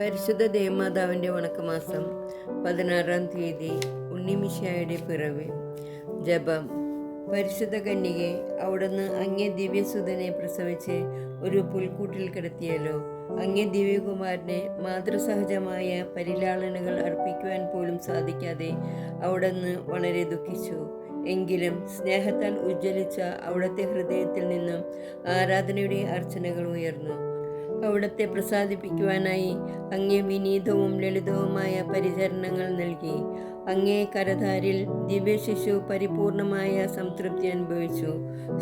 പരിശുദ്ധ ദേവമാതാവിൻ്റെ വണക്കമാസം 16-ാം തീയതി ഉണ്ണിമിശിഹായുടെ പിറവി. ജപം. പരിശുദ്ധ കന്യകെ, അവിടുന്ന് അങ്ങേ ദിവ്യസുതനെ പ്രസവിച്ച് ഒരു പുൽക്കൂട്ടിൽ കിടത്തിയല്ലോ. അങ്ങേ ദിവ്യകുമാരനെ മാതൃസഹജമായ പരിലാളനകൾ അർപ്പിക്കുവാൻ പോലും സാധിക്കാതെ അവിടുന്ന് വളരെ ദുഃഖിച്ചു. എങ്കിലും സ്നേഹത്താൽ ഉജ്ജ്വലിച്ച അവിടുത്തെ ഹൃദയത്തിൽ നിന്നും ആരാധനയുടെ അർച്ചനകൾ ഉയർന്നു. അവിടുത്തെ പ്രസാദിപ്പിക്കുവാനായി അങ്ങേ വിനീതവും ലളിതവുമായ പരിചരണങ്ങൾ നൽകി. അങ്ങേ കരധാരിൽ ദിവ്യശിശു പരിപൂർണമായ സംതൃപ്തി അനുഭവിച്ചു.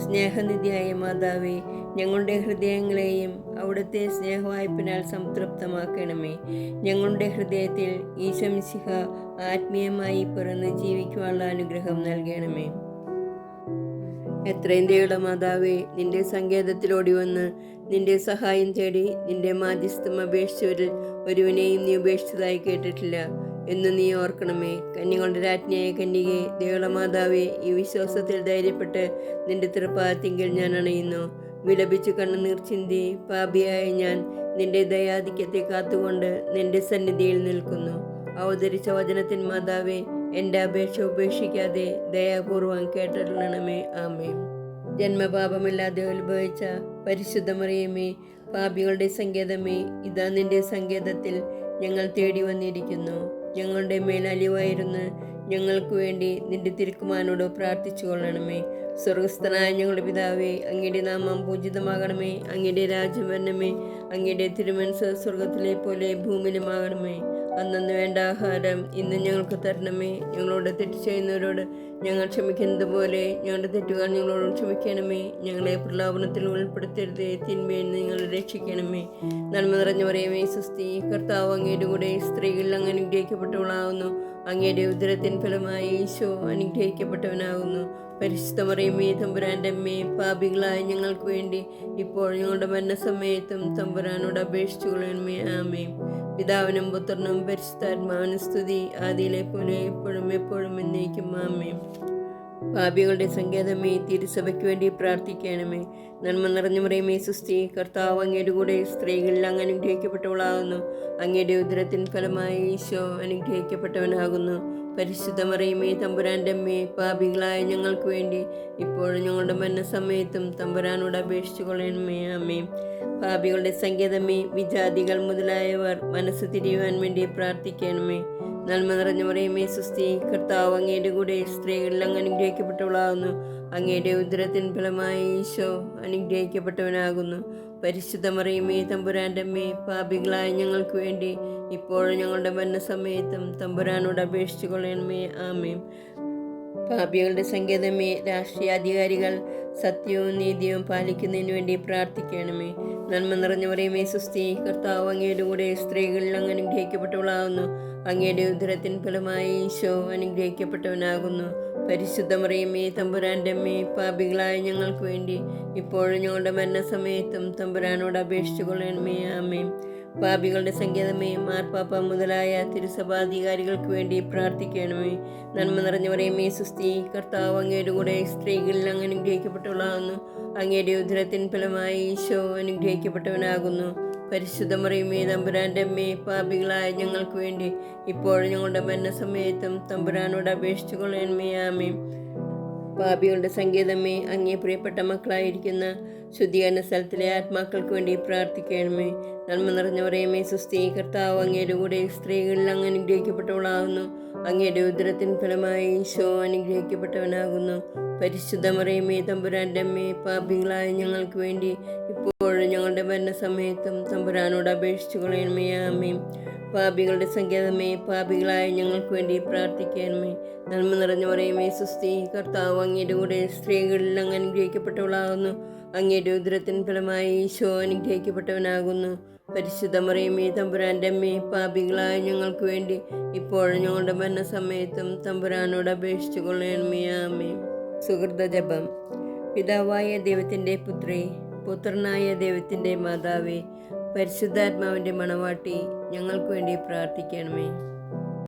സ്നേഹനിധിയായ മാതാവേ, ഞങ്ങളുടെ ഹൃദയങ്ങളെയും അവിടുത്തെ സ്നേഹവായ്പിനാൽ സംതൃപ്തമാക്കണമേ. ഞങ്ങളുടെ ഹൃദയത്തിൽ ഈശോ മിശിഹ ആത്മീയമായി പിറന്ന് ജീവിക്കുവാനുള്ള അനുഗ്രഹം നൽകണമേ. എത്രയും ദയുള്ള മാതാവേ, നിന്റെ സങ്കേതത്തിലോടി വന്ന് നിന്റെ സഹായം തേടി നിന്റെ മാധ്യസ്ഥം അപേക്ഷിച്ചവരിൽ ഒരുവനെയും നീ ഉപേക്ഷിച്ചതായി കേട്ടിട്ടില്ല എന്ന് നീ ഓർക്കണമേ. കന്യകളുടെ രാജ്ഞിയായ കന്യകെ, ദയുള്ള മാതാവേ, ഈ വിശ്വാസത്തിൽ ധൈര്യപ്പെട്ട് നിന്റെ തൃപ്പാദത്തിങ്കൽ ഞാൻ അണയുന്നു. വിലപിച്ചു കണ്ണുനീർ ചിന്തി പാപിയായ ഞാൻ നിന്റെ ദയാധിക്യത്തെ കാത്തുകൊണ്ട് നിന്റെ സന്നിധിയിൽ നിൽക്കുന്നു. അവതരിച്ച വചനത്തിൻ മാതാവേ, എൻ്റെ അപേക്ഷ ഉപേക്ഷിക്കാതെ ദയാപൂർവം കേട്ടരുളണമേ. ആമേൻ. ജന്മപാപമില്ലാതെ ഉത്ഭവിച്ച പരിശുദ്ധ മറിയമേ, പാപികളുടെ സങ്കേതമേ, ഇതാ നിന്റെ സങ്കേതത്തിൽ ഞങ്ങൾ തേടി വന്നിരിക്കുന്നു. ഞങ്ങളുടെ മേൽ അലിവായിരുന്നു ഞങ്ങൾക്ക് വേണ്ടി നിന്റെ തിരുക്കുമാരനോട് പ്രാർത്ഥിച്ചു കൊള്ളണമേ. സ്വർഗസ്ഥനായ ഞങ്ങളുടെ പിതാവേ, അങ്ങയുടെ നാമം പൂജിതമാകണമേ. അങ്ങയുടെ രാജ്യം വരണമേ. അങ്ങയുടെ തിരുമനസ്സ് സ്വർഗത്തിലെ പോലെ ഭൂമിയിലുമാകണമേ. അന്നു വേണ്ട ആഹാരം ഇന്ന് ഞങ്ങൾക്ക് തരണമേ. ഞങ്ങളോട് തെറ്റ് ചെയ്യുന്നവരോട് ഞങ്ങൾ ക്ഷമിക്കുന്നത് പോലെ ഞങ്ങളുടെ തെറ്റുകൾ ഞങ്ങളോട് ക്ഷമിക്കണമേ. ഞങ്ങളെ പ്രലോഭനത്തിൽ ഉൾപ്പെടുത്തരുതേ, തിന്മയിൽ നിങ്ങൾ രക്ഷിക്കണമേ. നന്മ നിറഞ്ഞ മറിയമേ, സ്വസ്തി, കർത്താവ് അങ്ങയുടെ കൂടെ സ്ത്രീകളിൽ അങ്ങ് അനുഗ്രഹിക്കപ്പെട്ടവളാകുന്നു. അങ്ങയുടെ ഉദരത്തിൻ ഫലമായി ഈശോ അനുഗ്രഹിക്കപ്പെട്ടവനാകുന്നു. പരിശുദ്ധ മറിയമേ, തമ്പുരാൻ്റെ അമ്മേ, പാപികളായ ഞങ്ങൾക്ക് വേണ്ടി ഇപ്പോൾ ഞങ്ങളുടെ മരണസമയത്തും തമ്പുരാനോട് അപേക്ഷിച്ചു കൊള്ളണമേ. ആമേൻ. പിതാവിനും പുത്രനും പരിശുദ്ധാത്മാവിനും സ്തുതി, ആദിയിലെ പോലെ എപ്പോഴും എപ്പോഴും എന്നേക്കും. ആമേൻ. പാപികളുടെ സങ്കേതമേ, തിരുസഭയ്ക്ക് വേണ്ടി പ്രാർത്ഥിക്കണമേ. നന്മ നിറഞ്ഞ മറിയമേ, സ്വസ്തി, കർത്താവ് അങ്ങയുടെ കൂടെ സ്ത്രീകളിൽ അങ്ങ് അനുഗ്രഹിക്കപ്പെട്ടവളാകുന്നു. അങ്ങയുടെ ഉദരത്തിൻ ഫലമായി ഈശോ അനുഗ്രഹിക്കപ്പെട്ടവനാകുന്നു. പരിശുദ്ധ മറിയമേ, തമ്പുരാൻ്റെ അമ്മേ, പാപികളായ ഞങ്ങൾക്ക് വേണ്ടി ഇപ്പോഴും ഞങ്ങളുടെ മരണസമയത്തും തമ്പുരാനോട് അപേക്ഷിച്ചു കൊള്ളണമേ. ആമേൻ. പാപികളുടെ സങ്കേതമേ, വിജാതികൾ മുതലായവർ മനസ്സ് തിരിയുവാൻ വേണ്ടി പ്രാർത്ഥിക്കണമേ. നന്മ നിറഞ്ഞ മറിയമേ, സ്വസ്തി, കർത്താവ് അങ്ങയുടെ കൂടെ സ്ത്രീകളിൽ അങ്ങ് അനുഗ്രഹിക്കപ്പെട്ടവളാകുന്നു. അങ്ങയുടെ ഉദരത്തിൻ ഫലമായി ഈശോ അനുഗ്രഹിക്കപ്പെട്ടവനാകുന്നു. പരിശുദ്ധ മറിയമേ, തമ്പുരാൻ്റെ അമ്മേ, പാപികളായ ഞങ്ങൾക്ക് വേണ്ടി ഇപ്പോഴും ഞങ്ങളുടെ മരണസമയത്തും തമ്പുരാനോട് അപേക്ഷിച്ചു കൊള്ളണമേ. ആമേൻ. പാപികളുടെ സങ്കേതമേ, രാഷ്ട്രീയാധികാരികൾ സത്യവും നീതിയും പാലിക്കുന്നതിന് വേണ്ടി പ്രാർത്ഥിക്കണമേ. നന്മ നിറഞ്ഞ മറിയമേ, സ്വസ്തി, കർത്താവ് അങ്ങയുടെ കൂടെ സ്ത്രീകളിൽ അങ്ങ് അനുഗ്രഹിക്കപ്പെട്ടവളാകുന്നു. അങ്ങയുടെ ഉദരത്തിൻ ഫലമായി ഈശോ അനുഗ്രഹിക്കപ്പെട്ടവനാകുന്നു. പരിശുദ്ധ മറിയമേ, തമ്പുരാൻ്റെ അമ്മേ, പാപികളായ ഞങ്ങൾക്ക് വേണ്ടി ഇപ്പോഴും ഞങ്ങളുടെ മരണസമയത്തും തമ്പുരാനോട് അപേക്ഷിച്ചു കൊള്ളണമേ. ആമേൻ. പാപികളുടെ സങ്കേതമേ, മാർപ്പാപ്പ മുതലായ തിരുസഭാധികാരികൾക്ക് വേണ്ടി പ്രാർത്ഥിക്കണമേ. നന്മ നിറഞ്ഞ മറിയമേ, സ്വസ്തി, കർത്താവ് അങ്ങയുടെ കൂടെ സ്ത്രീകളിൽ അങ്ങ് അനുഗ്രഹിക്കപ്പെട്ടവളാകുന്നു. അങ്ങയുടെ ഉദരത്തിൻ ഫലമായി ഈശോ അനുഗ്രഹിക്കപ്പെട്ടവനാകുന്നു. പരിശുദ്ധ മറിയമേ, തമ്പുരാൻ്റെ അമ്മേ, പാപികളായ ഞങ്ങൾക്ക് വേണ്ടി ഇപ്പോഴും ഞങ്ങളുടെ മരണസമയത്തും തമ്പുരാനോട് അപേക്ഷിച്ചു കൊള്ളണമേ. ആമേൻ. പാപികളുടെ സങ്കേതമേ, അങ്ങേ പ്രിയപ്പെട്ട മക്കളായിരിക്കുന്ന ശുദ്ധീകരണ സ്ഥലത്തിലെ ആത്മാക്കൾക്ക് വേണ്ടി പ്രാർത്ഥിക്കണമേ. നന്മ നിറഞ്ഞ മറിയമേ, സ്വസ്തി, കർത്താവ് അങ്ങയുടെ കൂടെ സ്ത്രീകളിൽ അങ്ങ് അനുഗ്രഹിക്കപ്പെട്ടവളാകുന്നു. അങ്ങയുടെ ഉദരത്തിൻ ഫലമായി ഈശോ അനുഗ്രഹിക്കപ്പെട്ടവനാകുന്നു. പരിശുദ്ധ മറിയമേ, തമ്പുരാൻ്റെ അമ്മേ, പാപികളായ ഞങ്ങൾക്ക് വേണ്ടി ഇപ്പോഴും ഞങ്ങളുടെ മരണസമയത്തും തമ്പുരാനോട് അപേക്ഷിച്ചു കൊള്ളണമേ. ആമേൻ. പാപികളുടെ സങ്കേതമേ, പാപികളായ ഞങ്ങൾക്ക് വേണ്ടി പ്രാർത്ഥിക്കണമേ. നന്മ നിറഞ്ഞ മറിയമേ, സ്വസ്തി, കർത്താവ് അങ്ങയുടെ കൂടെ സ്ത്രീകളിൽ അങ്ങ് അനുഗ്രഹിക്കപ്പെട്ടവളാകുന്നു. അങ്ങയുടെ ഉദരത്തിൻ ഫലമായി ഈശോ അനുഗ്രഹിക്കപ്പെട്ടവനാകുന്നു. പരിശുദ്ധ മറിയമേ, തമ്പുരാൻ്റെ അമ്മേ, പാപികളായ ഞങ്ങൾക്ക് വേണ്ടി ഇപ്പോഴും ഞങ്ങളുടെ മരണസമയത്തും തമ്പുരാനോട് അപേക്ഷിച്ചു കൊള്ളണമേ. ആമേൻ. സുഹൃത ജപം. പിതാവായ ദൈവത്തിൻ്റെ പുത്രി, പുത്രനായ ദൈവത്തിൻ്റെ മാതാവേ, പരിശുദ്ധാത്മാവിൻ്റെ മണവാട്ടി, ഞങ്ങൾക്ക് വേണ്ടി പ്രാർത്ഥിക്കണമേ.